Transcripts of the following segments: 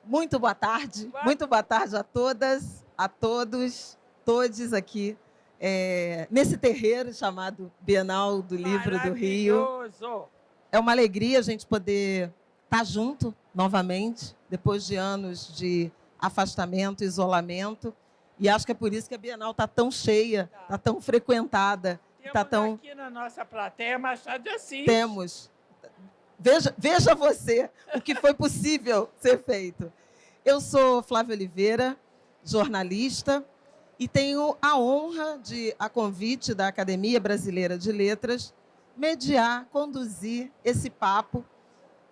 Muito boa tarde a todas, a todos, todes aqui, nesse terreiro chamado Bienal do Livro do Rio. Maravilhoso! É uma alegria a gente poder estar junto novamente, depois de anos de afastamento, isolamento, e acho que é por isso que a Bienal está tão cheia, está tão frequentada. Temos aqui na nossa plateia Machado de Assis. Temos. Veja você o que foi possível ser feito. Eu sou Flávia Oliveira, jornalista, e tenho a honra de, a convite da Academia Brasileira de Letras, mediar, conduzir esse papo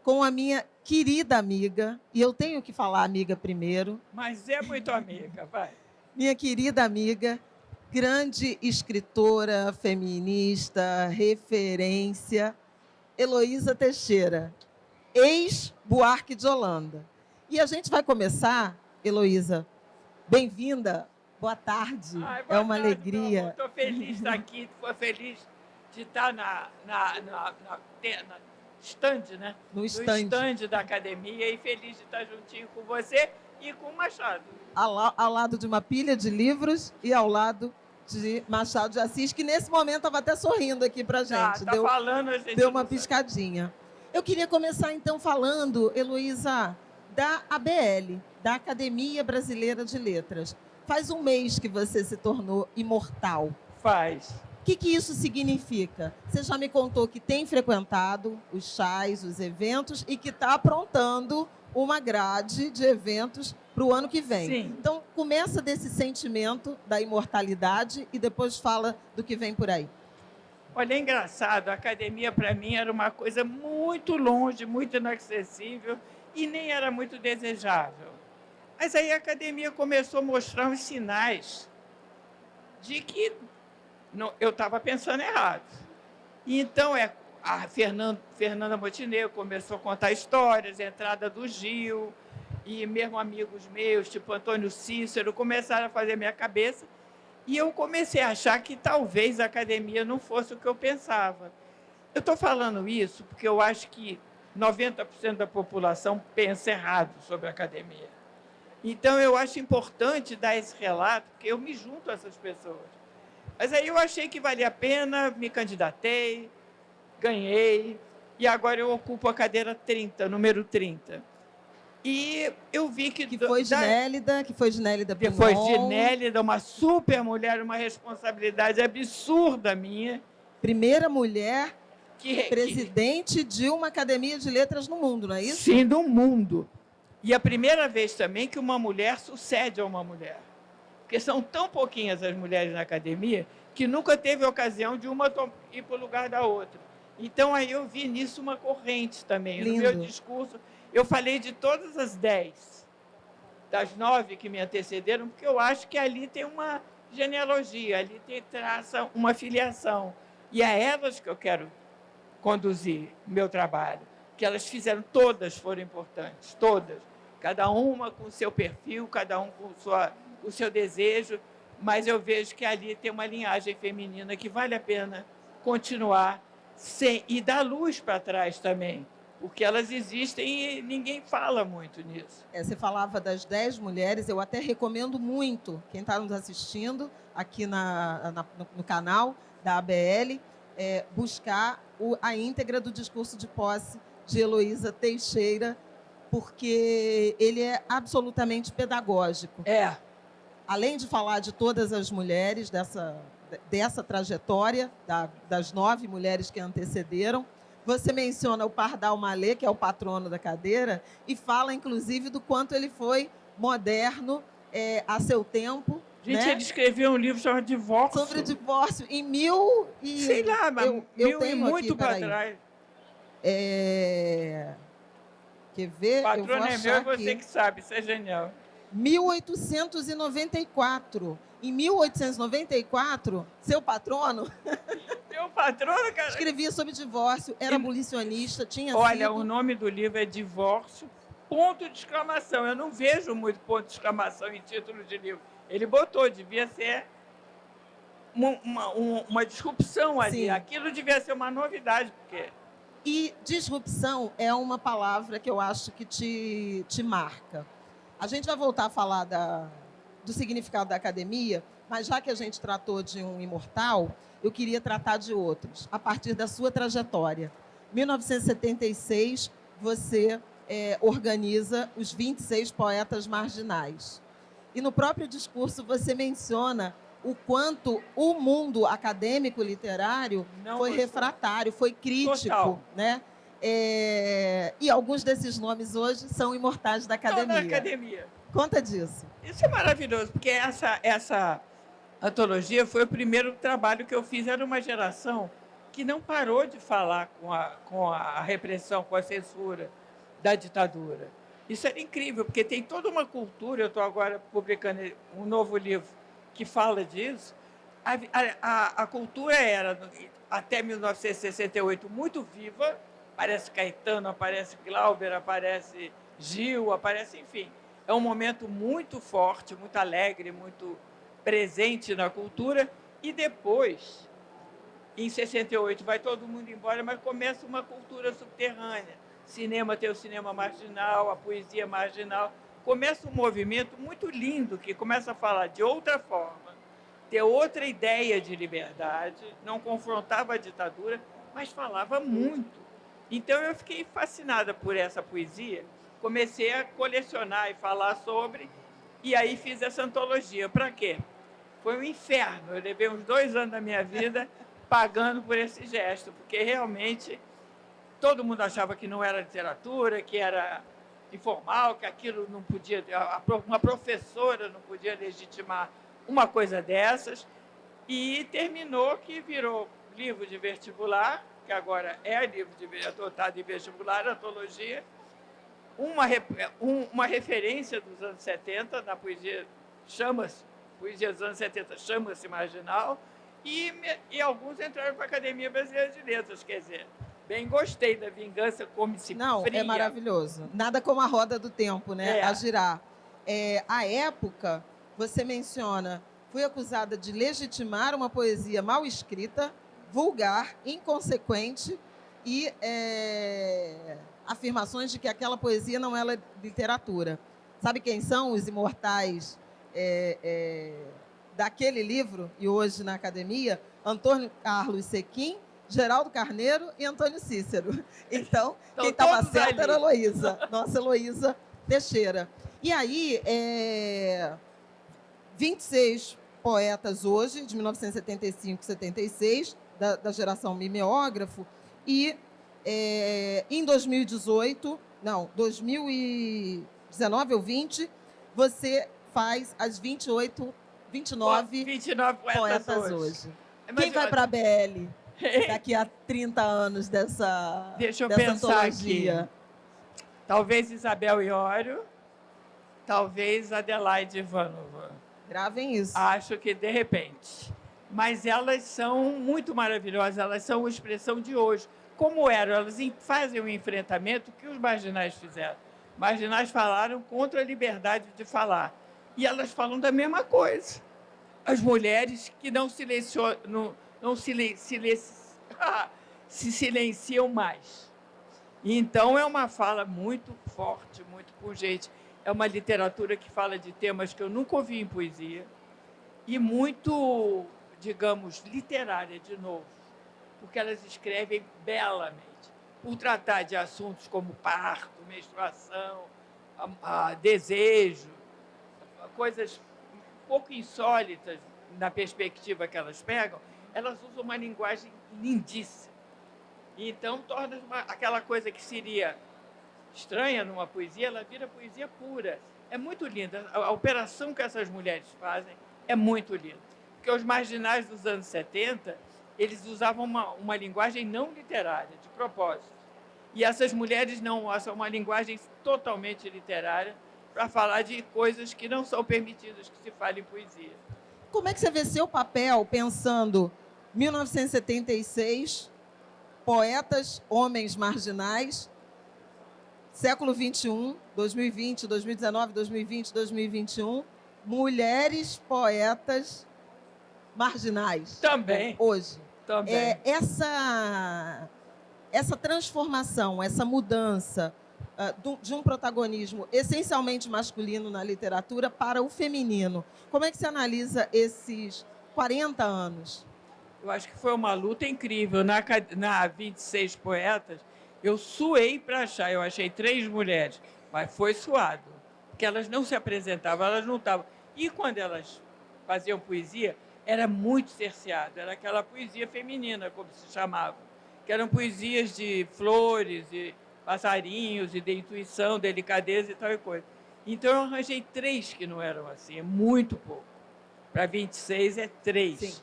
com a minha querida amiga, e eu tenho que falar amiga primeiro. Mas é muito amiga, vai. Minha querida amiga, grande escritora, feminista, referência, Heloísa Teixeira, ex-Buarque de Holanda. E a gente vai começar, Heloísa, bem-vinda, boa tarde, Ai, é uma tarde, alegria. Estou feliz de estar aqui, estou feliz de estar na stand, né? No No stand da academia e feliz de estar juntinho com você e com o Machado. Ao lado de uma pilha de livros e ao lado de Machado de Assis, que nesse momento estava até sorrindo aqui para a gente. Tá falando, a gente deu uma não sabe. piscadinha. Eu queria começar, então, falando, Heloísa, da ABL, da Academia Brasileira de Letras. Faz um mês que você se tornou imortal. Faz. O que isso significa? Você já me contou que tem frequentado os chás, os eventos, e que está aprontando uma grade de eventos para o ano que vem. Sim. Então, começa desse sentimento da imortalidade e depois fala do que vem por aí. Olha, é engraçado, a academia para mim era uma coisa muito longe, muito inacessível e nem era muito desejável. Mas aí a academia começou a mostrar uns sinais de que eu estava pensando errado. E então a Fernanda Montenegro começou a contar histórias, a entrada do Gil, e mesmo amigos meus, tipo Antônio Cícero, começaram a fazer minha cabeça. E eu comecei a achar que talvez a academia não fosse o que eu pensava. Eu estou falando isso porque eu acho que 90% da população pensa errado sobre a academia. Então, eu acho importante dar esse relato, porque eu me junto a essas pessoas. Mas aí eu achei que valia a pena, me candidatei, ganhei, e agora eu ocupo a cadeira 30, número 30. E eu vi que foi de Nélida Pinhon. Depois de Nélida, uma super mulher, uma responsabilidade absurda minha. Primeira mulher presidente de uma academia de letras no mundo, não é isso? Sim, no mundo. E a primeira vez também que uma mulher sucede a uma mulher. Porque são tão pouquinhas as mulheres na academia que nunca teve ocasião de uma ir para o lugar da outra. Então, aí eu vi nisso uma corrente também. Lindo. No meu discurso, eu falei de todas as 10, das 9 que me antecederam, porque eu acho que ali tem uma genealogia, ali traça uma filiação. E é elas que eu quero conduzir o meu trabalho. Que elas fizeram, todas foram importantes, todas. Cada uma com o seu perfil, cada um com o seu desejo, mas eu vejo que ali tem uma linhagem feminina que vale a pena continuar e dar luz para trás também, porque elas existem e ninguém fala muito nisso. Você falava das 10 mulheres, eu até recomendo muito, quem está nos assistindo aqui no canal da ABL, buscar a íntegra do discurso de posse de Heloísa Teixeira, porque ele é absolutamente pedagógico. Além de falar de todas as mulheres dessa trajetória, das 9 mulheres que antecederam, você menciona o Pardal Malê, que é o patrono da cadeira, e fala, inclusive, do quanto ele foi moderno a seu tempo. Gente, né? Ele escreveu um livro chamado Divórcio. Sobre divórcio, em sei lá, mas eu tenho muito para trás. Quer ver? Patrono é meu, é você que sabe, isso é genial. 1894. Em 1894, seu patrono... Meu patrono, cara... Escrevia sobre divórcio, era abolicionista, tinha Olha, o nome do livro é Divórcio, ponto de exclamação. Eu não vejo muito ponto de exclamação em título de livro. Ele botou, devia ser uma disrupção ali. Sim. Aquilo devia ser uma novidade, porque... E disrupção é uma palavra que eu acho que te marca. A gente vai voltar a falar do significado da academia, mas já que a gente tratou de um imortal, eu queria tratar de outros, a partir da sua trajetória. Em 1976, você organiza os 26 poetas marginais. E no próprio discurso você menciona o quanto o mundo acadêmico literário foi refratário, foi crítico, né? E alguns desses nomes hoje são imortais da academia. Não, da academia. Conta disso. Isso é maravilhoso, porque essa antologia foi o primeiro trabalho que eu fiz. Era uma geração que não parou de falar com a repressão, com a censura da ditadura. Isso era incrível, porque tem toda uma cultura. Eu estou agora publicando um novo livro que fala disso. A cultura era, até 1968, muito viva. Aparece Caetano, aparece Glauber, aparece Gil, aparece, enfim. É um momento muito forte, muito alegre, muito presente na cultura. E depois, em 68, vai todo mundo embora, mas começa uma cultura subterrânea. Cinema, tem o cinema marginal, a poesia marginal. Começa um movimento muito lindo que começa a falar de outra forma, ter outra ideia de liberdade, não confrontava a ditadura, mas falava muito. Então, eu fiquei fascinada por essa poesia, comecei a colecionar e falar sobre, e aí fiz essa antologia. Para quê? Foi um inferno. Eu levei uns 2 anos da minha vida pagando por esse gesto, porque realmente todo mundo achava que não era literatura, que era informal, que aquilo não podia, uma professora não podia legitimar uma coisa dessas, e terminou que virou livro de vestibular, que agora é livro adotado em vestibular, antologia, uma referência dos anos 70, na poesia poesia dos anos 70 chama-se marginal, e alguns entraram para a Academia Brasileira de Letras, quer dizer, bem gostei da Vingança Come-se Fria. Não, é maravilhoso. Nada como a roda do tempo, né? A girar. A época, você menciona, fui acusada de legitimar uma poesia mal escrita, vulgar, inconsequente e afirmações de que aquela poesia não era literatura. Sabe quem são os imortais daquele livro e hoje na academia? Antônio Carlos Sequim, Geraldo Carneiro e Antônio Cícero. Então quem estava certo era a Heloísa, nossa Heloísa Teixeira. E aí, 26 poetas hoje, de 1975 e 76, da geração mimeógrafo, e em 2019 ou 20, você faz as 29 poetas hoje. Quem vai para a BL daqui a 30 anos dessa antologia? Aqui. Talvez Isabel Iório, talvez Adelaide Ivanova. Gravem isso. Acho que de repente. Mas elas são muito maravilhosas, elas são a expressão de hoje. Como eram? Elas fazem um enfrentamento que os marginais fizeram. Marginais falaram contra a liberdade de falar. E elas falam da mesma coisa. As mulheres que não se silenciam mais. Então, é uma fala muito forte, muito pungente. É uma literatura que fala de temas que eu nunca ouvi em poesia e muito, digamos, literária, de novo, porque elas escrevem belamente, por tratar de assuntos como parto, menstruação, desejo, coisas um pouco insólitas na perspectiva que elas pegam. Elas usam uma linguagem lindíssima. E então, torna aquela coisa que seria estranha numa poesia, ela vira poesia pura. É muito linda. A operação que essas mulheres fazem é muito linda. Porque os marginais dos anos 70, eles usavam uma linguagem não literária, de propósito. E essas mulheres não usam uma linguagem totalmente literária para falar de coisas que não são permitidas que se fale em poesia. Como é que você vê seu papel pensando 1976, poetas, homens marginais, século XXI, 2020, 2019, 2020, 2021, mulheres poetas marginais. Também. Hoje. Também. Essa transformação, essa mudança, de um protagonismo essencialmente masculino na literatura para o feminino. Como é que você analisa esses 40 anos? Eu acho que foi uma luta incrível. Na 26 Poetas, eu suei para achar. Eu achei 3 mulheres, mas foi suado, porque elas não se apresentavam, elas não estavam. E quando elas faziam poesia, era muito cerceado. Era aquela poesia feminina, como se chamava, que eram poesias de flores, de passarinhos, e de intuição, delicadeza e tal e coisa. Então, eu arranjei 3 que não eram assim, é muito pouco. Para 26 é 3. Sim.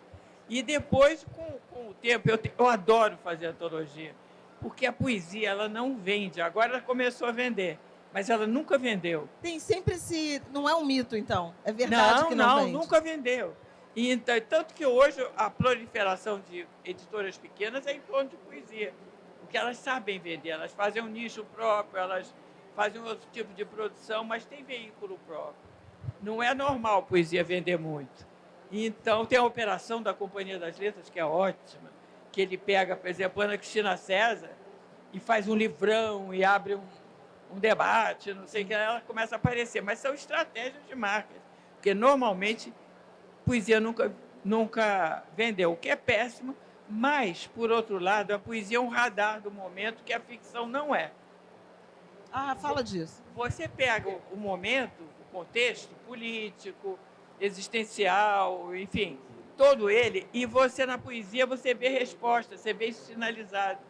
E depois, com o tempo, eu adoro fazer antologia, porque a poesia ela não vende. Agora ela começou a vender, mas ela nunca vendeu. Tem sempre esse... Não é um mito, então. É verdade que não Não, vende. nunca vendeu. E, então, tanto que hoje a proliferação de editoras pequenas é em torno de poesia, porque elas sabem vender, elas fazem um nicho próprio, elas fazem outro tipo de produção, mas tem veículo próprio. Não é normal a poesia vender muito. Então, tem a operação da Companhia das Letras, que é ótima, que ele pega, por exemplo, a Ana Cristina César e faz um livrão e abre um debate, não sei o que, ela começa a aparecer. Mas são estratégias de marketing, porque normalmente poesia nunca vendeu, o que é péssimo, mas, por outro lado, a poesia é um radar do momento que a ficção não é. Ah, fala disso. Você pega o momento, o contexto político, existencial, enfim, todo ele, e você na poesia você vê resposta, você vê isso sinalizado.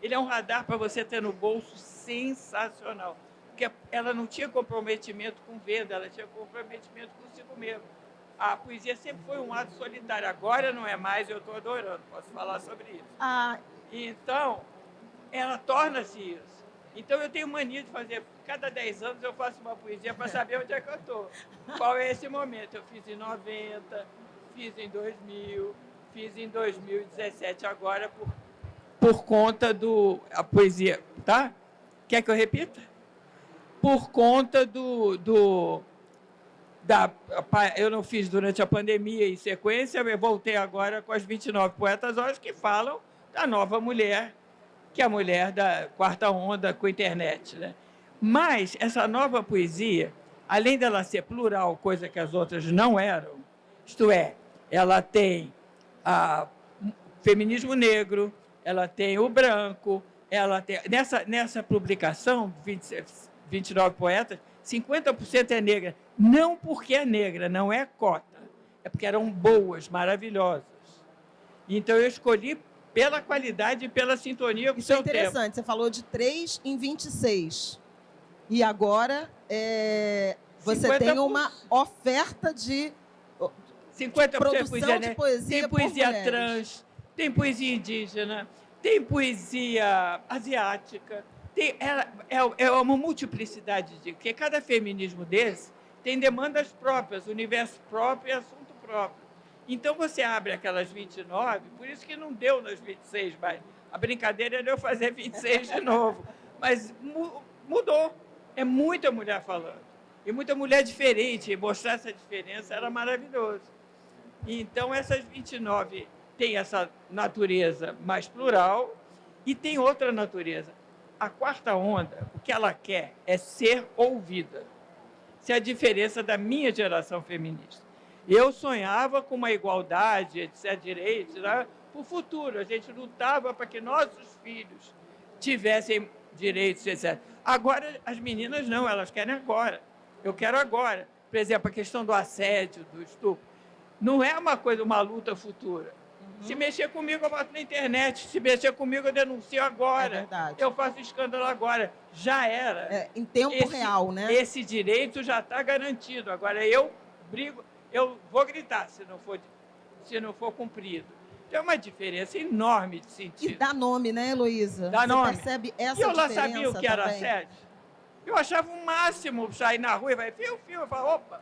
Ele é um radar para você ter no bolso sensacional, porque ela não tinha comprometimento com venda, ela tinha comprometimento consigo mesmo. A poesia sempre foi um ato solitário, agora não é mais, eu estou adorando, posso falar sobre isso. Ah, Então, ela torna-se isso. Então, eu tenho mania de fazer, cada 10 anos eu faço uma poesia para saber onde é que eu estou. Qual é esse momento? Eu fiz em 90, fiz em 2000, fiz em 2017 agora por conta a poesia, tá? Quer que eu repita? Por conta eu não fiz durante a pandemia em sequência, eu voltei agora com as 29 poetas horas que falam da nova mulher, que é a mulher da quarta onda com a internet, né? Mas essa nova poesia, além dela ser plural, coisa que as outras não eram, isto é, ela tem o feminismo negro, ela tem o branco, ela tem... Nessa publicação, 29 poetas, 50% é negra. Não porque é negra, não é cota, é porque eram boas, maravilhosas. Então, eu escolhi pela qualidade e pela sintonia com o seu tempo. Isso é interessante, você falou de 3 em 26. E agora você tem uma oferta de 50% produção de poesia tem poesia por trans, tem poesia indígena, tem poesia asiática, é uma multiplicidade porque cada feminismo desse tem demandas próprias, universo próprio e assunto próprio. Então, você abre aquelas 29, por isso que não deu nas 26, mas a brincadeira era eu fazer 26 de novo. Mas mudou. É muita mulher falando. E muita mulher diferente. E mostrar essa diferença era maravilhoso. Então, essas 29 têm essa natureza mais plural e tem outra natureza. A quarta onda, o que ela quer é ser ouvida. Essa é a diferença da minha geração feminista. Eu sonhava com uma igualdade, etc., direitos, né, para o futuro. A gente lutava para que nossos filhos tivessem direitos, etc. Agora, as meninas não, elas querem agora. Eu quero agora. Por exemplo, a questão do assédio, do estupro. Não é uma luta futura. Se mexer comigo, eu boto na internet. Se mexer comigo, eu denuncio agora. É verdade. Eu faço escândalo agora. Já era. Em tempo real, né? Esse direito já está garantido. Agora, eu brigo, eu vou gritar se não for cumprido. Tem uma diferença enorme de sentido. E dá nome, né, Heloísa? Dá nome. Você percebe essa diferença. E eu lá diferença sabia o que era também? assédio. Eu achava o máximo sair na rua e vai, fio, eu falo, opa,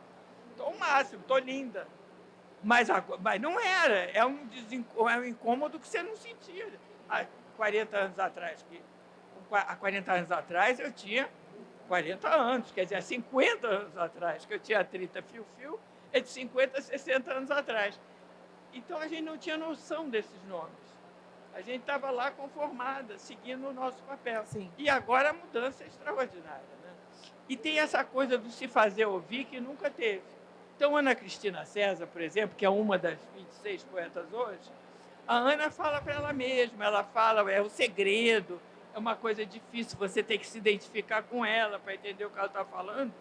estou o máximo, estou linda. Mas não era, é um incômodo que você não sentia. Há 40 anos atrás, há 40 anos atrás eu tinha 40 anos, quer dizer, há 50 anos atrás, que eu tinha 30 fio, é de 50 a 60 anos atrás. Então a gente não tinha noção desses nomes. A gente estava lá conformada, seguindo o nosso papel. Sim. E agora a mudança é extraordinária, né? E tem essa coisa do se fazer ouvir que nunca teve. Então, Ana Cristina César, por exemplo, que é uma das 26 poetas hoje, a Ana fala para ela mesma, ela fala, é o segredo, é uma coisa difícil, você tem que se identificar com ela para entender o que ela está falando.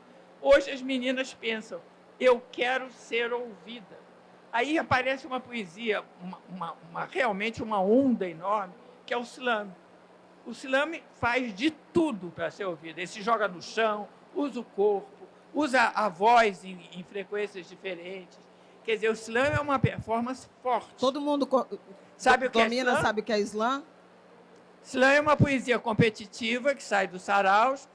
Hoje as meninas pensam, eu quero ser ouvida. Aí aparece uma poesia, realmente uma onda enorme, que é o slam. O slam faz de tudo para ser ouvido. Ele se joga no chão, usa o corpo, usa a voz em frequências diferentes. Quer dizer, o slam é uma performance forte. Todo mundo sabe o que domina, é slam? sabe o que é slam? Slam é uma poesia competitiva que sai dos saraus.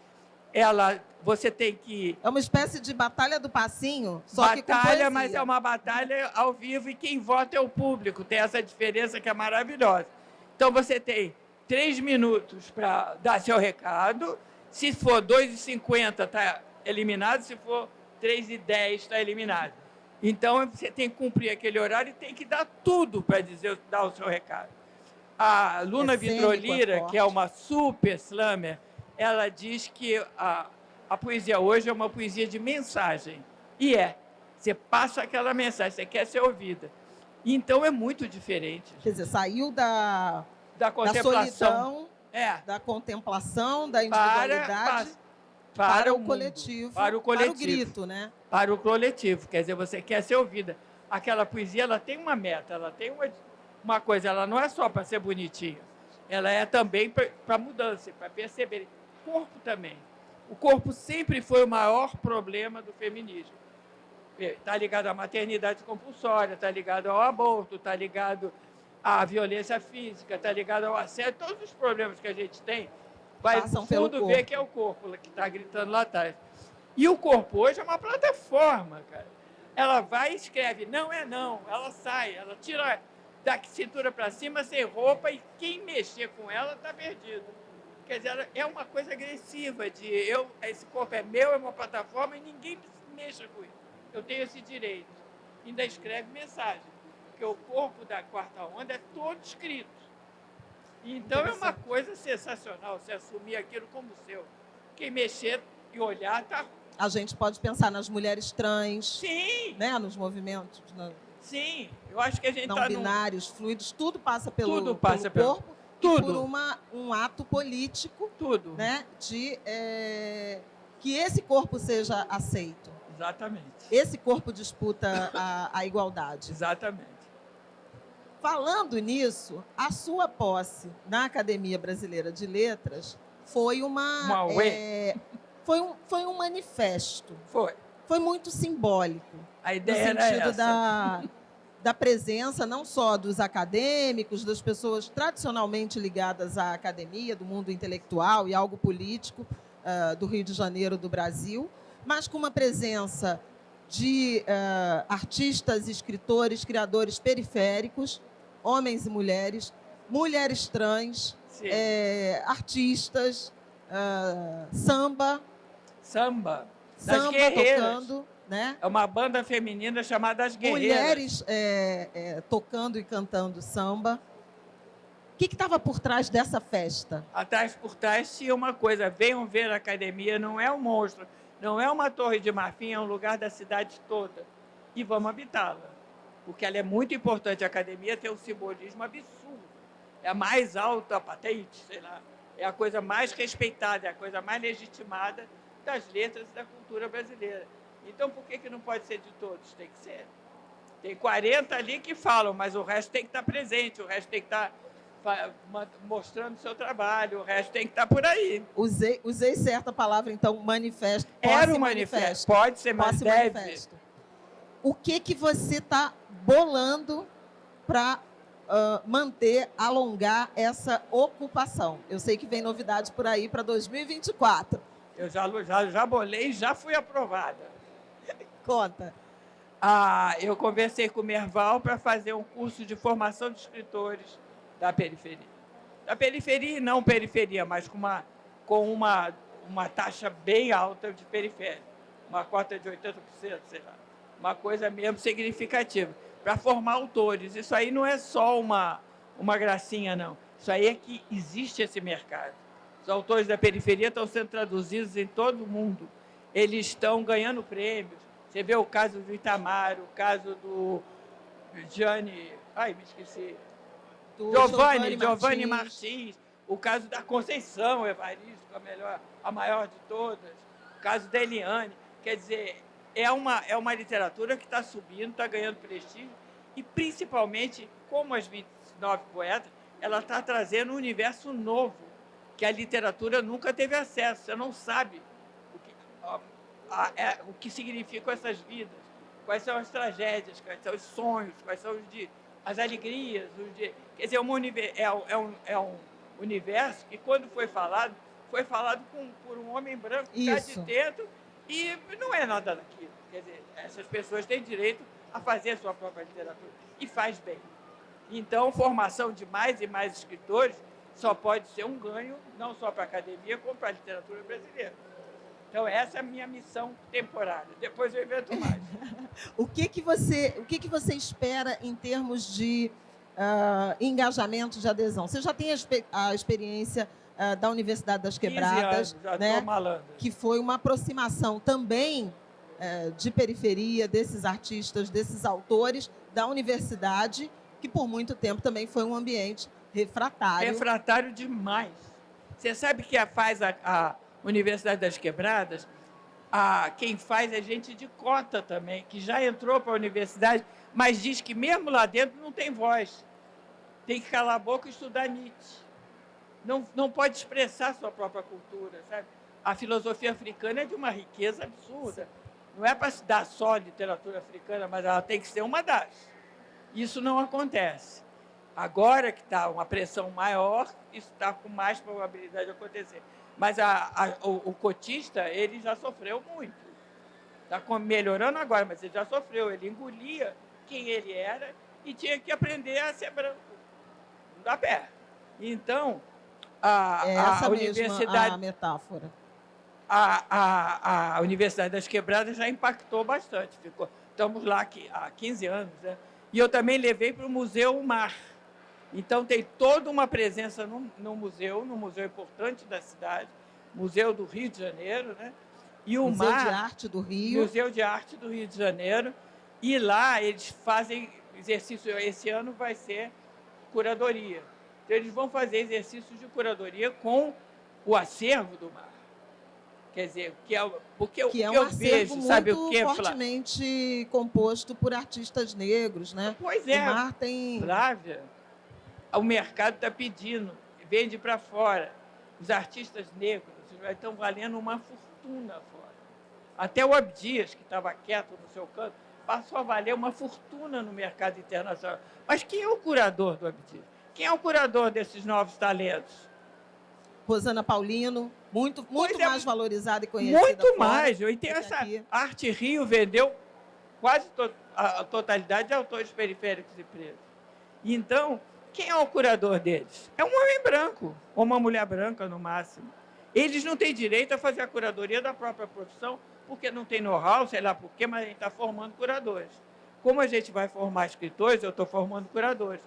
Você tem que... É uma espécie de batalha do passinho, só que com batalha, poesia. mas é uma batalha ao vivo e quem vota é o público. Tem essa diferença que é maravilhosa. Então, você tem 3 minutos para dar seu recado. Se for 2h50, está eliminado. Se for 3h10, está eliminado. Então, você tem que cumprir aquele horário e tem que dar tudo para dar o seu recado. A Luna Vidrolira, que é uma super slammer, ela diz que a poesia hoje é uma poesia de mensagem. E você passa aquela mensagem, você quer ser ouvida. Então, é muito diferente. Quer dizer, saiu da contemplação, solidão, da contemplação, da individualidade para o coletivo, para o grito, né? Para o coletivo, quer dizer, você quer ser ouvida. Aquela poesia, ela tem uma meta, ela tem uma coisa, ela não é só para ser bonitinha, ela é também para mudança, para perceber. O corpo também. O corpo sempre foi o maior problema do feminismo. Está ligado à maternidade compulsória, está ligado ao aborto, está ligado à violência física, está ligado ao assédio, todos os problemas que a gente tem, vai no fundo ver que é o corpo que está gritando lá atrás. E o corpo hoje é uma plataforma, cara. Ela vai e escreve, não é não, ela sai, ela tira da cintura para cima sem roupa e quem mexer com ela está perdido. Quer dizer, é uma coisa agressiva de esse corpo é meu, é uma plataforma e ninguém mexa com isso. Eu tenho esse direito. Ainda escreve mensagem, porque o corpo da quarta onda é todo escrito. Então é uma coisa sensacional você assumir aquilo como seu. Quem mexer e olhar está... A gente pode pensar nas mulheres trans, sim, né, nos movimentos, sim, eu acho que a gente não binários, fluidos, tudo passa pelo corpo, tudo. por um ato político, tudo, né, de que esse corpo seja aceito. Exatamente. Esse corpo disputa a igualdade. Exatamente. Falando nisso, a sua posse na Academia Brasileira de Letras foi foi um manifesto. Foi muito simbólico. A ideia era essa. No sentido da presença não só dos acadêmicos, das pessoas tradicionalmente ligadas à academia, do mundo intelectual e algo político do Rio de Janeiro, do Brasil, mas com uma presença de artistas, escritores, criadores periféricos, homens e mulheres, mulheres trans, artistas, samba tocando, né? É uma banda feminina chamada As Guerreiras. Mulheres tocando e cantando samba. O que estava por trás dessa festa? Por trás tinha uma coisa, venham ver a academia, não é um monstro, não é uma torre de marfim, é um lugar da cidade toda. E vamos habitá-la. Porque ela é muito importante. A academia tem um simbolismo absurdo. É a mais alta patente, sei lá. É a coisa mais respeitada, é a coisa mais legitimada das letras e da cultura brasileira. Então, por que não pode ser de todos? Tem que ser. Tem 40 ali que falam, mas o resto tem que estar presente, o resto tem que estar mostrando o seu trabalho, o resto tem que estar por aí. Usei certa palavra, então, manifesto. Era um manifesto. Pode ser, mas deve. Manifesto. O que você está bolando para alongar essa ocupação? Eu sei que vem novidade por aí para 2024. Eu já bolei e já fui aprovada. Conta. Eu conversei com o Merval para fazer um curso de formação de escritores da periferia. Da periferia e não periferia, mas com uma taxa bem alta de periferia. Uma cota de 80%, sei lá. Uma coisa mesmo significativa. Para formar autores. Isso aí não é só uma uma gracinha, não. Isso aí é que existe esse mercado. Os autores da periferia estão sendo traduzidos em todo o mundo. Eles estão ganhando prêmios. Você vê o caso do Itamar, o caso do Gianni... Ai, me esqueci. Giovanni Martins, o caso da Conceição Evaristo, a maior de todas, o caso da Eliane. Quer dizer, é uma literatura que está subindo, está ganhando prestígio, e principalmente, como as 29 poetas, ela está trazendo um universo novo, que a literatura nunca teve acesso. Você não sabe o que significam essas vidas, quais são as tragédias, quais são os sonhos, quais são as alegrias. Quer dizer, é um universo que, quando foi falado por um homem branco que está de dentro, e não é nada daquilo. Quer dizer, essas pessoas têm direito a fazer a sua própria literatura, e faz bem. Então, formação de mais e mais escritores só pode ser um ganho, não só para a academia, como para a literatura brasileira. Então, essa é a minha missão temporária. Depois eu invento mais. O que você espera em termos de engajamento, de adesão? Você já tem a experiência da Universidade das Quebradas, 15 anos, já né? estou malandro. Que foi uma aproximação também de periferia, desses artistas, desses autores, da universidade, que por muito tempo também foi um ambiente refratário. Refratário demais. Você sabe que faz a Universidade das Quebradas? Quem faz é gente de cota também, que já entrou para a universidade, mas diz que mesmo lá dentro não tem voz. Tem que calar a boca e estudar Nietzsche. Não pode expressar sua própria cultura, sabe? A filosofia africana é de uma riqueza absurda. Não é para se dar só literatura africana, mas ela tem que ser uma das. Isso não acontece. Agora que está uma pressão maior, isso está com mais probabilidade de acontecer. Mas o cotista, ele já sofreu muito. Está melhorando agora, mas ele já sofreu. Ele engolia quem ele era e tinha que aprender a ser branco. Não dá pé. Então, essa a mesma universidade... a metáfora. A Universidade das Quebradas já impactou bastante. Estamos lá há 15 anos, né? E eu também levei para o Museu Mar. Então, tem toda uma presença no museu importante da cidade, Museu do Rio de Janeiro, né? E o Museu Mar, de Arte do Rio. Museu de Arte do Rio de Janeiro. E lá eles fazem exercício, esse ano vai ser curadoria. Então, eles vão fazer exercícios de curadoria com o acervo do Mar. Quer dizer, porque que é um eu acervo vejo, muito sabe o que, fortemente composto por artistas negros, né? Pois é, o Mar tem... Flávia, o mercado está pedindo, vende para fora. Os artistas negros estão valendo uma fortuna fora. Até o Abdias, que estava quieto no seu canto, passou a valer uma fortuna no mercado internacional. Mas quem é o curador do Abdias? Quem é o curador desses novos talentos? Rosana Paulino, muito mais valorizada e conhecida. Muito mais. E tem essa Arte Rio vendeu quase a totalidade de autores periféricos e pretos. Então, quem é o curador deles? É um homem branco, ou uma mulher branca, no máximo. Eles não têm direito a fazer a curadoria da própria profissão, porque não tem know-how, sei lá por quê, mas a gente está formando curadores. Como a gente vai formar escritores, eu estou formando curadores.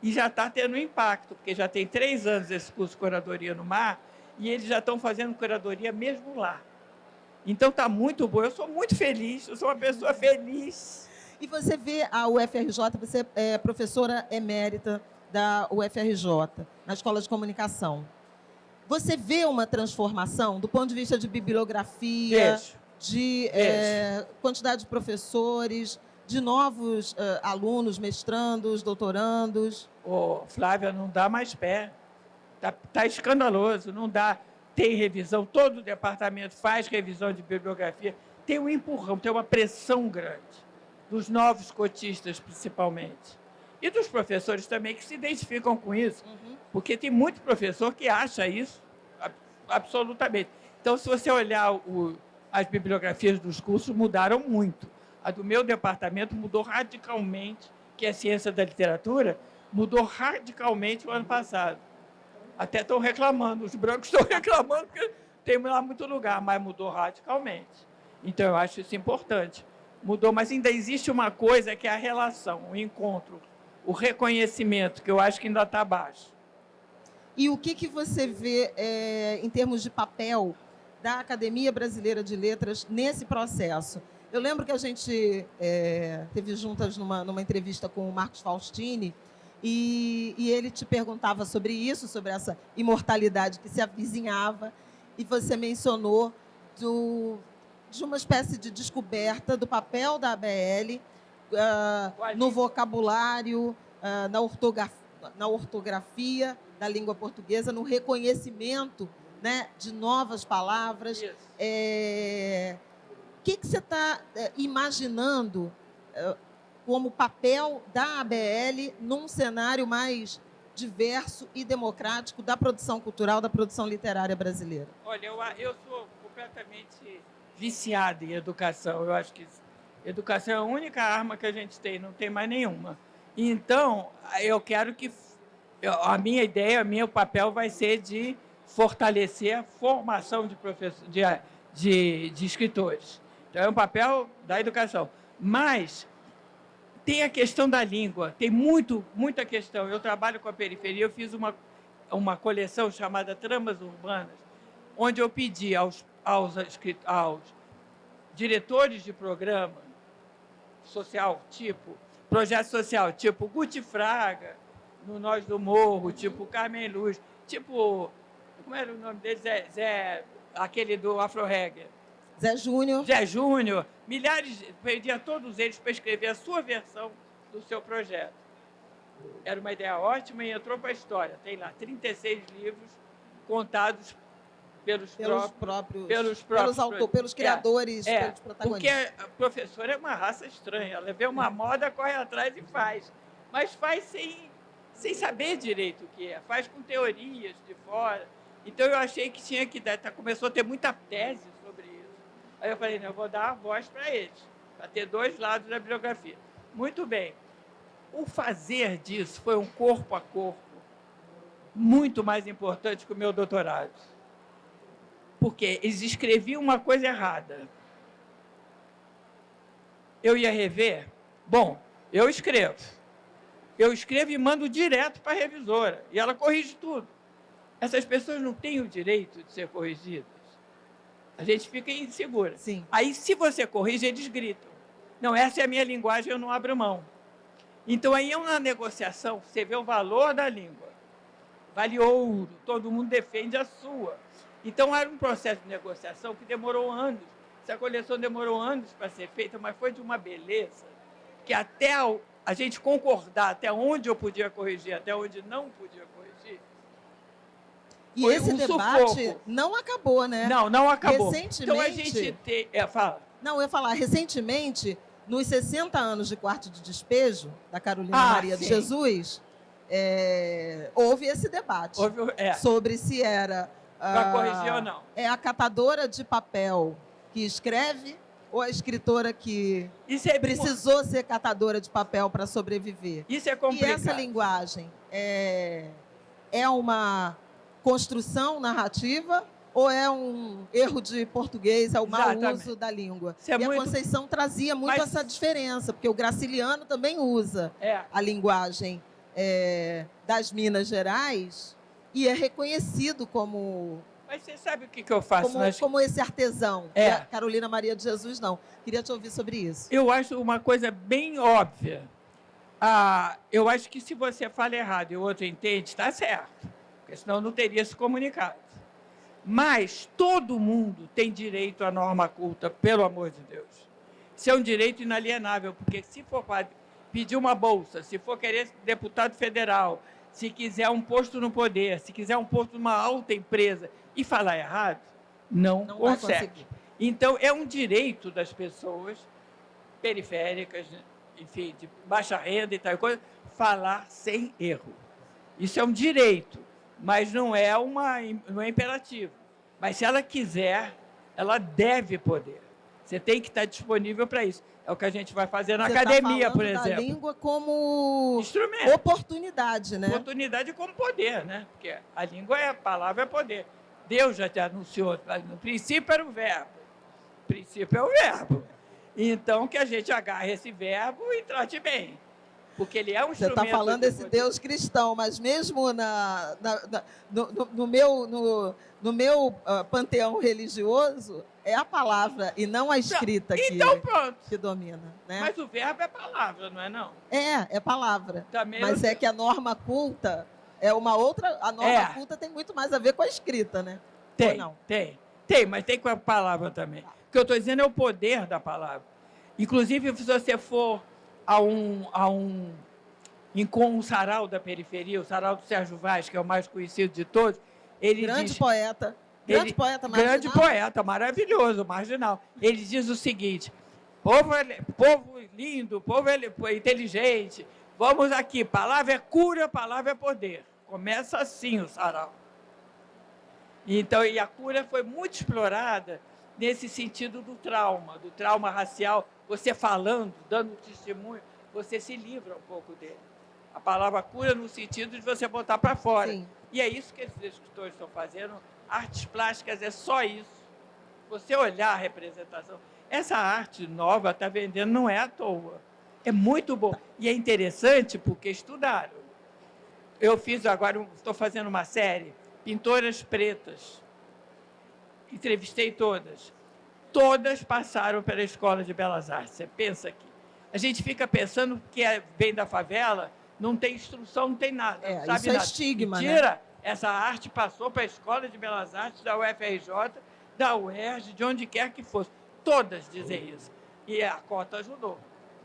E já está tendo impacto, porque já tem 3 anos esse curso de curadoria no Mar, e eles já estão fazendo curadoria mesmo lá. Então está muito bom, eu sou muito feliz, eu sou uma pessoa feliz. E você vê a UFRJ, você é professora emérita da UFRJ, na Escola de Comunicação. Você vê uma transformação do ponto de vista de bibliografia, de quantidade de professores, de novos alunos, mestrandos, doutorandos? Flávia, não dá mais pé. Tá escandaloso, não dá. Tem revisão, todo o departamento faz revisão de bibliografia. Tem um empurrão, tem uma pressão grande, dos novos cotistas, principalmente. E dos professores também, que se identificam com isso. Porque tem muito professor que acha isso absolutamente. Então, se você olhar as bibliografias dos cursos, mudaram muito. A do meu departamento mudou radicalmente, que é ciência da literatura, mudou radicalmente o ano passado. Até estão reclamando, os brancos estão reclamando, porque tem lá muito lugar, mas mudou radicalmente. Então, eu acho isso importante. Mudou, mas ainda existe uma coisa que é a relação, o encontro o reconhecimento, que eu acho que ainda está baixo. E o que você vê em termos de papel da Academia Brasileira de Letras nesse processo? Eu lembro que a gente teve juntas numa entrevista com o Marcos Faustini e ele te perguntava sobre isso, sobre essa imortalidade que se avizinhava, e você mencionou de uma espécie de descoberta do papel da ABL no vocabulário, na ortografia da língua portuguesa, no reconhecimento, né, de novas palavras. O que você está imaginando como papel da ABL num cenário mais diverso e democrático da produção cultural, da produção literária brasileira? Olha, eu sou completamente viciada em educação. Eu acho que educação é a única arma que a gente tem, não tem mais nenhuma. Então, eu quero que a minha ideia, o meu papel vai ser de fortalecer a formação de de escritores. Então, é um papel da educação. Mas tem a questão da língua, tem muita questão. Eu trabalho com a periferia, eu fiz uma coleção chamada Tramas Urbanas, onde eu pedi aos diretores de programa social, tipo projeto social, tipo Guti Fraga, no Nós do Morro, tipo Carmen Luz, tipo, como era o nome dele? Zé aquele do Afro Reggae. Zé Júnior. Zé Júnior. Milhares, pedi a todos eles para escrever a sua versão do seu projeto. Era uma ideia ótima e entrou para a história. Tem lá 36 livros contados pelos criadores, pelos protagonistas. Porque a professora é uma raça estranha. Ela vê uma moda, corre atrás e faz. Mas faz sem saber direito o que é. Faz com teorias de fora. Então, eu achei que tinha que dar. Começou a ter muita tese sobre isso. Aí eu falei, não, eu vou dar a voz para eles, para ter dois lados da bibliografia. Muito bem. O fazer disso foi um corpo a corpo muito mais importante que o meu doutorado. Porque eles escreviam uma coisa errada. Eu ia rever? Bom, eu escrevo. Eu escrevo e mando direto para a revisora. E ela corrige tudo. Essas pessoas não têm o direito de ser corrigidas. A gente fica insegura. Sim. Aí, se você corrige, eles gritam. Não, essa é a minha linguagem, eu não abro mão. Então, aí é uma negociação, você vê o valor da língua. Vale ouro, todo mundo defende a sua. Então, era um processo de negociação que demorou anos. Essa coleção demorou anos para ser feita, mas foi de uma beleza que até a gente concordar até onde eu podia corrigir, até onde não podia corrigir. E esse debate não acabou, né? Não acabou. Recentemente... Então, a gente tem... fala. Não, eu ia falar, recentemente, nos 60 anos de Quarto de Despejo, da Carolina Maria de Jesus, houve esse debate sobre se era... Para corrigir ou não. É a catadora de papel que escreve ou a escritora que precisou ser catadora de papel para sobreviver? Isso é complicado. E essa linguagem é uma construção narrativa ou é um erro de português, é o mau uso da língua? A Conceição trazia muito essa diferença, porque o Graciliano também usa a linguagem das Minas Gerais e é reconhecido como... Mas você sabe o que eu faço? Como esse artesão. E a Carolina Maria de Jesus, não. Queria te ouvir sobre isso. Eu acho uma coisa bem óbvia. Eu acho que se você fala errado e o outro entende, está certo. Porque senão não teria se comunicado. Mas todo mundo tem direito à norma culta, pelo amor de Deus. Isso é um direito inalienável, porque se for pedir uma bolsa, se for querer deputado federal, se quiser um posto no poder, se quiser um posto numa alta empresa e falar errado, não consegue. Então, é um direito das pessoas periféricas, enfim, de baixa renda e tal coisa, falar sem erro. Isso é um direito, mas não é imperativo. Mas se ela quiser, ela deve poder. Você tem que estar disponível para isso. É o que a gente vai fazer na academia, por exemplo. Da língua como instrumento. Oportunidade, né? Oportunidade como poder, né? Porque a língua a palavra é poder. Deus já te anunciou, no princípio era o verbo. O princípio é o verbo. Então, que a gente agarre esse verbo e trate bem. porque ele é um Você instrumento está falando de desse poder. Deus cristão, mas mesmo no meu panteão religioso, é a palavra e não a escrita Então, pronto. que domina. Né? Mas o verbo é palavra, não é não? É palavra. Também mas é que a norma culta é uma outra... A norma culta tem muito mais a ver com a escrita, né? Tem, ou não? Tem, mas tem com a palavra também. O que eu estou dizendo é o poder da palavra. Inclusive, se você for a um sarau da periferia, o sarau do Sérgio Vaz, que é o mais conhecido de todos, ele grande diz... poeta. Grande poeta marginal. Grande poeta, maravilhoso, marginal. Ele diz o seguinte, povo lindo, povo inteligente, vamos aqui, palavra é cura, palavra é poder. Começa assim o sarau. Então, e a cura foi muito explorada nesse sentido do trauma racial. Você falando, dando testemunho, você se livra um pouco dele. A palavra cura no sentido de você botar para fora. Sim. E é isso que esses escritores estão fazendo. Artes plásticas é só isso. Você olhar a representação. Essa arte nova está vendendo, não é à toa. É muito bom. E é interessante porque estudaram. Eu fiz agora, estou fazendo uma série, pintoras pretas. Entrevistei todas. Todas passaram pela Escola de Belas Artes. Você pensa aqui. A gente fica pensando que vem da favela, não tem instrução, não tem nada. Não sabe isso é nada. estigma, mentira, né? Essa arte passou para a Escola de Belas Artes da UFRJ, da UERJ, de onde quer que fosse. Todas dizem isso. E a cota ajudou.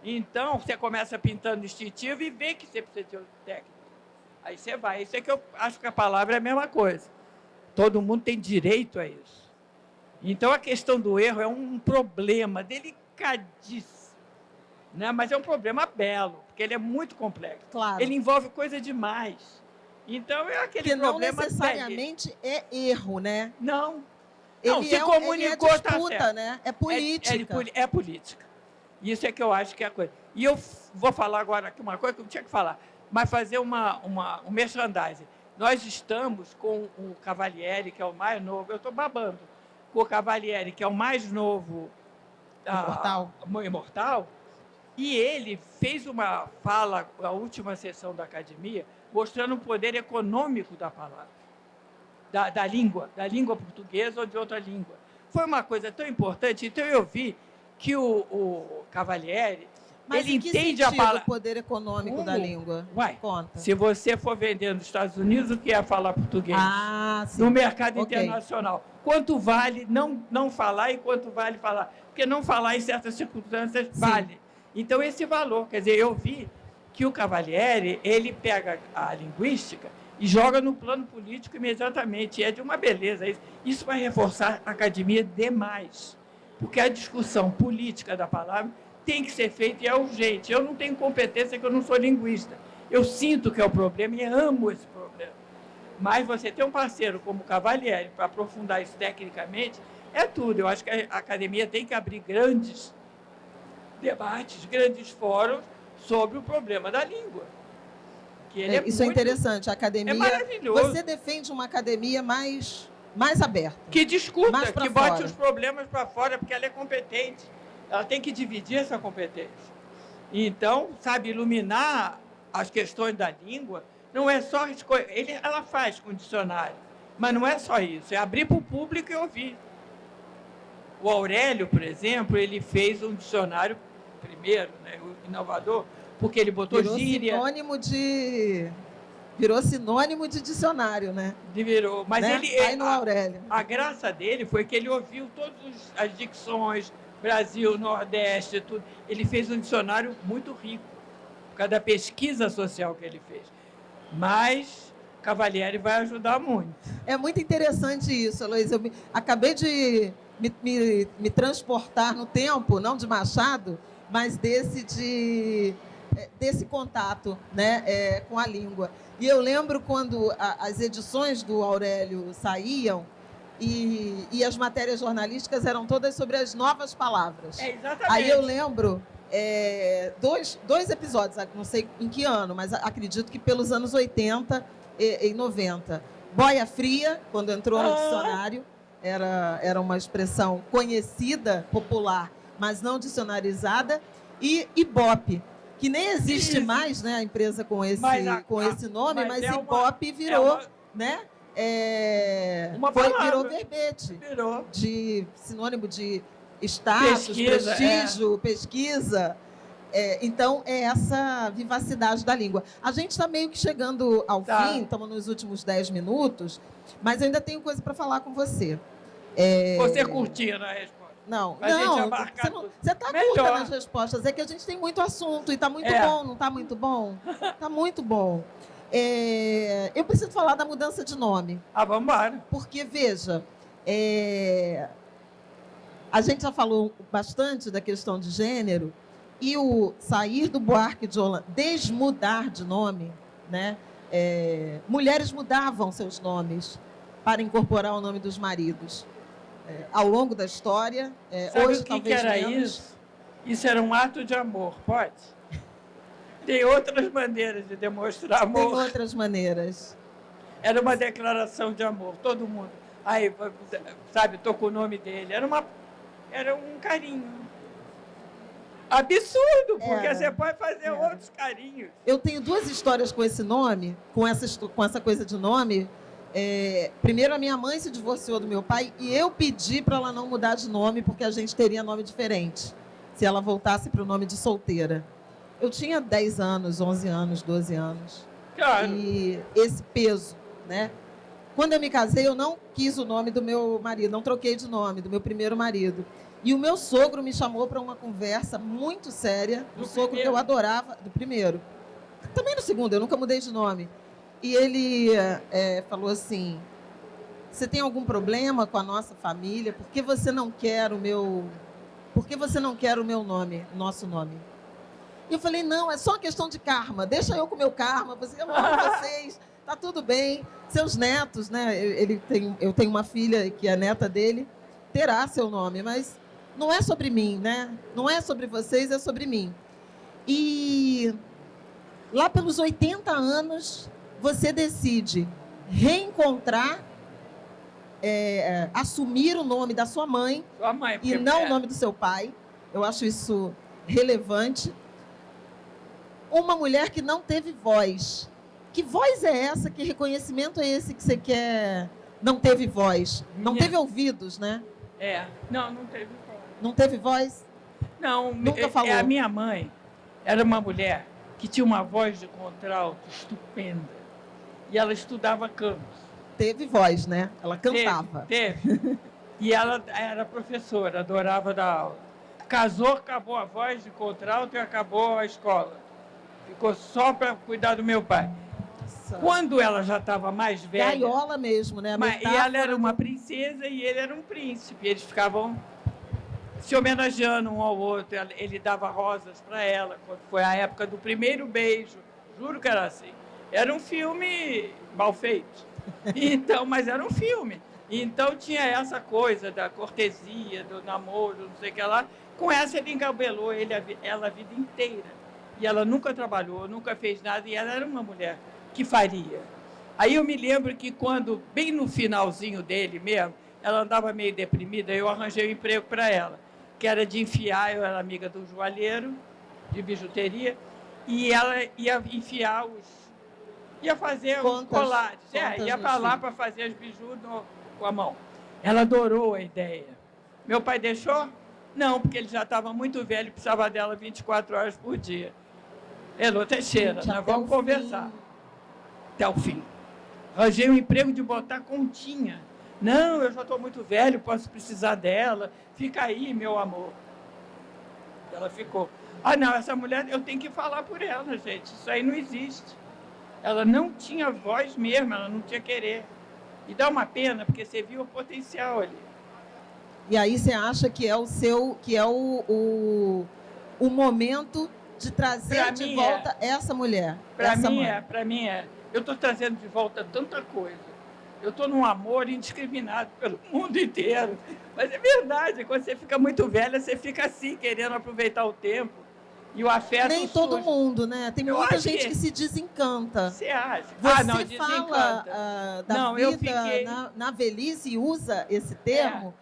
Então, você começa pintando instintivo e vê que você precisa de técnico. Aí você vai. Isso é que eu acho que a palavra é a mesma coisa. Todo mundo tem direito a isso. Então, a questão do erro é um problema delicadíssimo. Né? Mas é um problema belo, porque ele é muito complexo. Claro. Ele envolve coisa demais. Então, é aquele que problema... não necessariamente é erro, né? Não. Ele se comunicou, ele é disputa, tá, né? É política. É política. Isso é que eu acho que é a coisa. E eu vou falar agora aqui uma coisa que eu tinha que falar, mas fazer um merchandising. Nós estamos com o Cavalieri, que é o mais novo, eu estou babando, com o Cavalieri, que é o mais novo... Imortal. E ele fez uma fala, a última sessão da academia, mostrando o poder econômico da palavra, da língua portuguesa ou de outra língua. Foi uma coisa tão importante. Então, eu vi que o Cavalieri, mas ele entende a palavra... o poder econômico da língua? Uai, conta. Se você for vender nos Estados Unidos, o que é falar português? Sim. No mercado internacional. Quanto vale não falar e quanto vale falar? Porque não falar em certas circunstâncias vale. Então, esse valor, quer dizer, eu vi que o Cavalieri, ele pega a linguística e joga no plano político imediatamente. E é de uma beleza. Isso vai reforçar a academia demais. Porque a discussão política da palavra tem que ser feita e é urgente. Eu não tenho competência, que eu não sou linguista. Eu sinto que é o problema e amo esse problema. Mas você ter um parceiro como o Cavalieri para aprofundar isso tecnicamente é tudo. Eu acho que a academia tem que abrir grandes debates, grandes fóruns sobre o problema da língua. Que ele isso é interessante. A academia... É maravilhoso. Você defende uma academia mais aberta. Que discuta, que bote fora. Os problemas para fora, porque ela é competente. Ela tem que dividir essa competência. Então, sabe, iluminar as questões da língua não é só... Ela faz com dicionário, mas não é só isso. É abrir para o público e ouvir. O Aurélio, por exemplo, ele fez um dicionário primeiro, né, o inovador, porque ele botou gíria. Virou sinônimo de dicionário, né? Virou. Mas né? ele... no Aurélio. A graça dele foi que ele ouviu todas as dicções, Brasil, Nordeste, tudo. Ele fez um dicionário muito rico, por causa da pesquisa social que ele fez. Mas Cavalieri vai ajudar muito. É muito interessante isso, Heloísa. Eu acabei de me transportar no tempo, não de Machado, mas desse contato, né, com a língua. E eu lembro quando as edições do Aurélio saíam e as matérias jornalísticas eram todas sobre as novas palavras. Exatamente. Aí eu lembro dois episódios, não sei em que ano, mas acredito que pelos anos 80 e 90. Boia fria, quando entrou no dicionário, era uma expressão conhecida, popular, mas não dicionarizada, e Ibope. que nem existe Isso. mais, né, a empresa com esse nome, mas é uma- Ibope virou, uma- né? Uma palavra. Virou verbete, Virou. de sinônimo de status, Pesquisa, prestígio, pesquisa. Então, é essa vivacidade da língua. A gente está meio que chegando ao Tá. fim, estamos nos últimos 10 minutos, mas eu ainda tenho coisa para falar com você. Você curtindo a resposta. Não, Pra gente não, abarcar tudo. você está Melhor. curta nas respostas. É que a gente tem muito assunto e está muito bom, não está muito bom? Está muito bom. Eu preciso falar da mudança de nome. Vamos embora. Porque, veja, a gente já falou bastante da questão de gênero e o sair do Buarque de Holanda, desmudar de nome, né? Mulheres mudavam seus nomes para incorporar o nome dos maridos. Ao longo da história, Sabe hoje o que talvez era menos. isso? Isso era um ato de amor, pode? Tem outras maneiras de demonstrar Tem amor. outras maneiras. Era uma declaração de amor, todo mundo. Aí, sabe, tô com o nome dele. Era um carinho. Absurdo, porque você pode fazer outros carinhos. Eu tenho duas histórias com esse nome, com essa coisa de nome. Primeiro, a minha mãe se divorciou do meu pai e eu pedi para ela não mudar de nome, porque a gente teria nome diferente, se ela voltasse para o nome de solteira. Eu tinha 10 anos, 11 anos, 12 anos. Claro. E esse peso, né? Quando eu me casei, eu não quis o nome do meu marido, não troquei de nome, do meu primeiro marido. E o meu sogro me chamou para uma conversa muito séria, do sogro que eu adorava, do primeiro. Também no segundo, eu nunca mudei de nome. E ele falou assim: você tem algum problema com a nossa família? Por que você não quer o meu nome, nosso nome? E eu falei: não, é só uma questão de karma. Deixa eu com o meu karma. Eu amo vocês, tá tudo bem. Seus netos, né? Eu tenho uma filha que é neta dele, terá seu nome, mas não é sobre mim, né? Não é sobre vocês, é sobre mim. E lá pelos 80 anos, você decide reencontrar, assumir o nome da sua mãe e não o nome do seu pai. Eu acho isso relevante. Uma mulher que não teve voz. Que voz é essa? Que reconhecimento é esse que você quer? Não teve voz. Não teve ouvidos, né? Não teve voz. Não teve voz? Não, nunca falou. A minha mãe era uma mulher que tinha uma voz de contralto estupenda. E ela estudava canto. Teve voz, né? Ela cantava. Teve. E ela era professora, adorava dar aula. Casou, acabou a voz de contralto e acabou a escola. Ficou só para cuidar do meu pai. Nossa. Quando ela já estava mais velha... Gaiola mesmo, né? E ela era uma princesa e ele era um príncipe. Eles ficavam se homenageando um ao outro. Ele dava rosas para ela, quando foi a época do primeiro beijo. Juro que era assim. Era um filme mal feito. Então, mas era um filme. Então tinha essa coisa da cortesia, do namoro, não sei o que lá. Com essa ele engabelou ela a vida inteira. E ela nunca trabalhou, nunca fez nada, e ela era uma mulher que faria. Aí eu me lembro que quando, bem no finalzinho dele mesmo, ela andava meio deprimida, eu arranjei um emprego para ela, que era de enfiar, eu era amiga do joalheiro, de bijuteria, e ela ia enfiar ia fazer os colares, ia para lá para fazer os bijus com a mão. Ela adorou a ideia. Meu pai deixou? Não, porque ele já estava muito velho e precisava dela 24 horas por dia. Elô Teixeira, nós vamos conversar. Até o fim. Arranjei um emprego de botar continha. Não, eu já estou muito velho, posso precisar dela. Fica aí, meu amor. Ela ficou. Não, essa mulher, eu tenho que falar por ela, gente. Isso aí não existe. Ela não tinha voz mesmo, ela não tinha querer. E dá uma pena, porque você viu o potencial ali. E aí você acha que é o momento de trazer de volta essa mulher? Para mim é. Eu estou trazendo de volta tanta coisa. Eu estou num amor indiscriminado pelo mundo inteiro. Mas é verdade, quando você fica muito velha, você fica assim, querendo aproveitar o tempo. E o afeto Nem todo mundo, né? Tem muita gente que se desencanta. Você acha? Você fala da vida na velhice e usa esse termo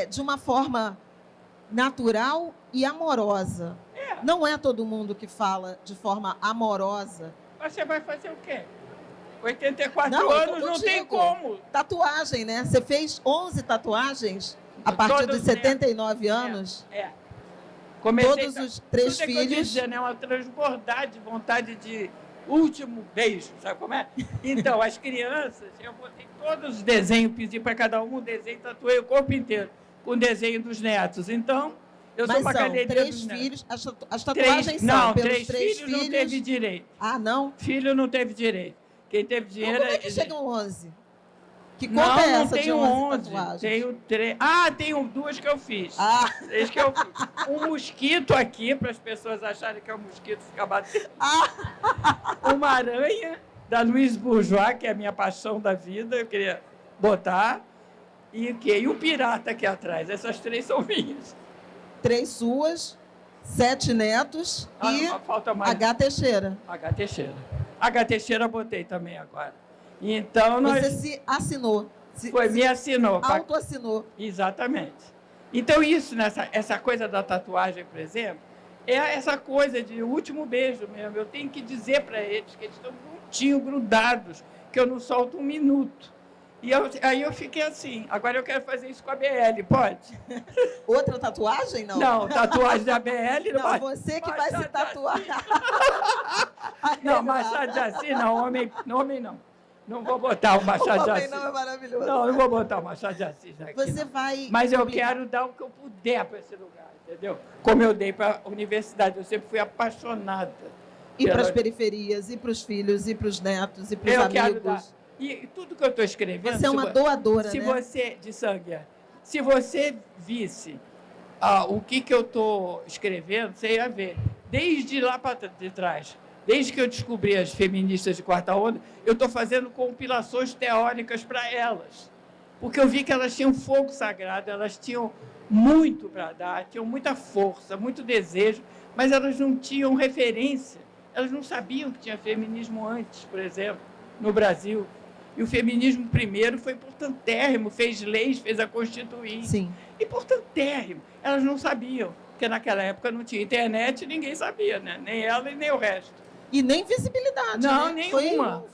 de uma forma natural e amorosa. Não é todo mundo que fala de forma amorosa. Mas você vai fazer o quê? 84 Não, eu tô anos não tem contigo. como. Tatuagem, né? Você fez 11 tatuagens a partir Todas de 79 anos. Comecei, Todos os 3 tudo é que eu filhos. dizia, né? Uma transbordar de vontade de último beijo, sabe como é? Então, as crianças, eu botei todos os desenhos, pedi para cada um desenho, tatuei o corpo inteiro com o desenho dos netos. Então, eu sou Mas uma são academia 3 dos filhos. netos. As tatuagens são pelos 3 3 filhos não teve direito. Ah, não? Filho não teve direito. Quem teve Então, dinheiro... como é que chegam 11? Que não, conta é não essa de tenho 11 11, tatuagens? tenho 3. Ah, tenho 2 que eu fiz. Ah. 3 que eu fiz. Um mosquito aqui, para as pessoas acharem que é um mosquito ficar batendo. Uma aranha, da Louise Bourgeois, que é a minha paixão da vida, eu queria botar. E um pirata aqui atrás. Essas 3 são minhas. 3 suas, 7 netos e falta mais. H. Teixeira. H. Teixeira. H. Teixeira botei também agora. Então, Você se assinou. Me assinou. Autoassinou. Exatamente. Então, isso, essa coisa da tatuagem, por exemplo, é essa coisa de último beijo mesmo. Eu tenho que dizer para eles que eles estão juntinhos, grudados, que eu não solto um minuto. E aí eu fiquei assim, agora eu quero fazer isso com a BL, pode? Outra tatuagem, não? Não, tatuagem da BL não vai. Você que vai se tatuar. Não, Machado de Assis não, homem não. Não vou botar o Machado de Assis. Não é maravilhoso. Não vou botar o Machado de Assis aqui. Você vai... Mas eu quero dar o que eu puder para esse lugar, entendeu? Como eu dei para a universidade, eu sempre fui apaixonada. E para as periferias, e para os filhos, e para os netos, e para os amigos. Quero dar. E tudo que eu estou escrevendo... Você é uma doadora, se né? Você, de sangue, se você visse o que eu estou escrevendo, você ia ver. Desde lá para de trás, desde que eu descobri as feministas de quarta onda, eu estou fazendo compilações teóricas para elas. Porque eu vi que elas tinham fogo sagrado, elas tinham muito para dar, tinham muita força, muito desejo, mas elas não tinham referência. Elas não sabiam que tinha feminismo antes, por exemplo, no Brasil. E o feminismo primeiro foi importantérrimo, fez leis, fez a Constituinte. Sim. Importantérrimo. Elas não sabiam, porque naquela época não tinha internet e ninguém sabia, né? Nem ela e nem o resto. E nem visibilidade, não, né?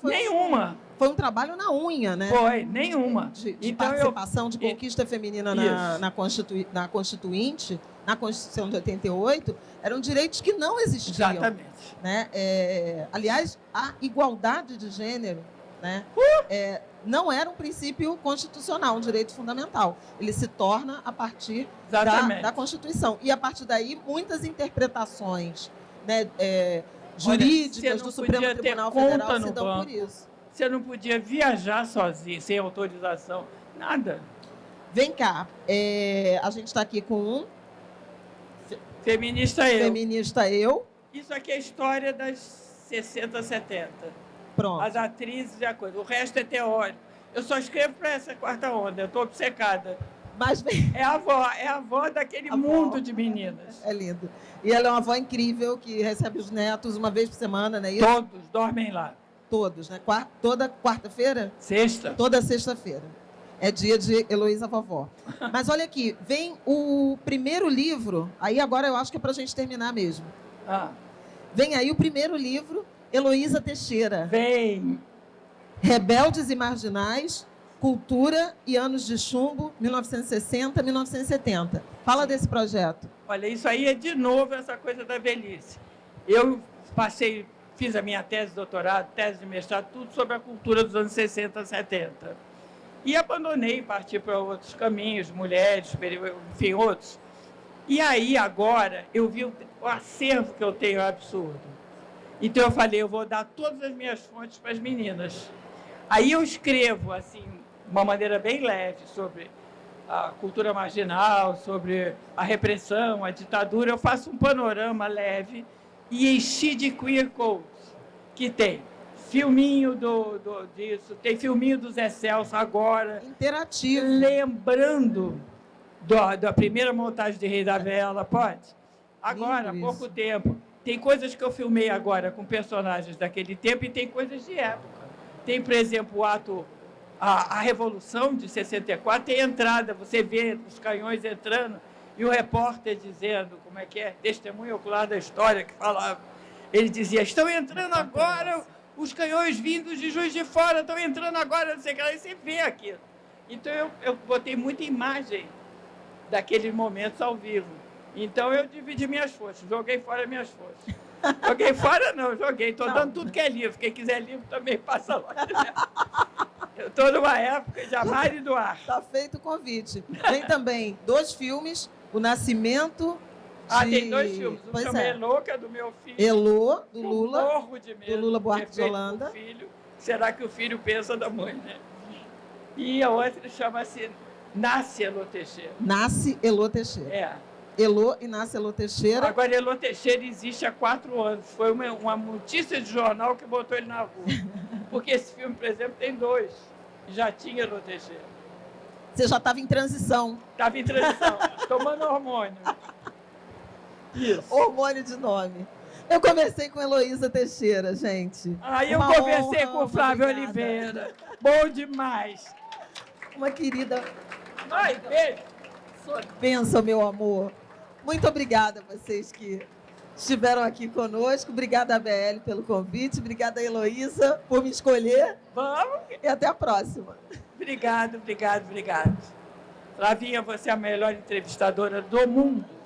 Nenhuma. Foi um trabalho na unha, né? Foi, nenhuma. De então, participação, de conquista feminina na Constituinte, na Constituição de 88, eram direitos que não existiam. Exatamente. Né? Aliás, a igualdade de gênero, né? Não era um princípio constitucional, um direito fundamental. Ele se torna a partir da Constituição. E, a partir daí, muitas interpretações, né, jurídicas do Supremo Tribunal Federal se dão por isso. Você não podia viajar sozinho, sem autorização, nada. Vem cá, a gente está aqui com um... Feminista eu. Feminista eu. Isso aqui é a história das 60, 70. Pronto. As atrizes e a coisa. O resto é teórico. Eu só escrevo para essa quarta onda, eu estou obcecada. Mas é a avó daquele mundo de meninas. É lindo. E ela é uma avó incrível que recebe os netos uma vez por semana, não é isso? Todos dormem lá. Todos, né? Toda quarta-feira? Sexta. Toda sexta-feira. É dia de Heloísa Vovó. Mas olha aqui, vem o primeiro livro, aí agora eu acho que é para a gente terminar mesmo. Vem aí o primeiro livro, Heloísa Teixeira. Vem. Rebeldes e Marginais, Cultura e Anos de Chumbo, 1960-1970. Fala desse projeto. Olha, isso aí é de novo essa coisa da velhice. Eu fiz a minha tese de doutorado, tese de mestrado, tudo sobre a cultura dos anos 60, 70. E abandonei, parti para outros caminhos, mulheres, enfim, outros. E aí, agora, eu vi o acervo que eu tenho é absurdo. Então, eu falei, eu vou dar todas as minhas fontes para as meninas. Aí eu escrevo, assim, de uma maneira bem leve, sobre a cultura marginal, sobre a repressão, a ditadura. Eu faço um panorama leve e enchi de queer codes, que tem filminho disso, tem filminho do Zé Celso agora. Interativo. Lembrando da primeira montagem de Rei da Vela, pode? Agora, há pouco tempo. Tem coisas que eu filmei agora com personagens daquele tempo e tem coisas de época. Tem, por exemplo, o ato, a Revolução de 64, tem entrada, você vê os canhões entrando, E o repórter dizendo, como é que é, testemunho ocular da história, que falava, ele dizia, estão entrando agora os canhões vindos de Juiz de Fora, estão entrando agora, não sei o que lá, e você vê aquilo. Então, eu botei muita imagem daqueles momentos ao vivo. Então, eu dividi minhas forças, joguei fora minhas forças. Joguei fora, não, joguei. Estou dando tudo que é livro. Quem quiser livro também passa lá. Eu estou numa época de amar e doar. Está feito o convite. Tem também 2 filmes, O Nascimento... Tem 2 filmes. Um chama Elô, que é do meu filho. Elô, do Lula. Morro de medo. Do Lula Buarque de Holanda. Filho. Será que o filho pensa da mãe, né? E a outra chama-se Nasce Elô Teixeira. Nasce Elô Teixeira. Elô e Nasce Elô Teixeira. Agora, Elô Teixeira existe há 4 anos. Foi uma notícia de jornal que botou ele na rua. Porque esse filme, por exemplo, tem 2. Já tinha Elô Teixeira. Você já estava em transição. Estava em transição, tomando hormônio. Isso. Hormônio de nome. Eu conversei com Heloísa Teixeira, gente. Eu conversei com o Flávio Oliveira. Bom demais. Uma querida. Ai, beijo. Bênção, meu amor. Muito obrigada a vocês que estiveram aqui conosco. Obrigada, ABL, pelo convite. Obrigada, Heloísa, por me escolher. Vamos. E até a próxima. Obrigado. Flavinha, você é a melhor entrevistadora do mundo.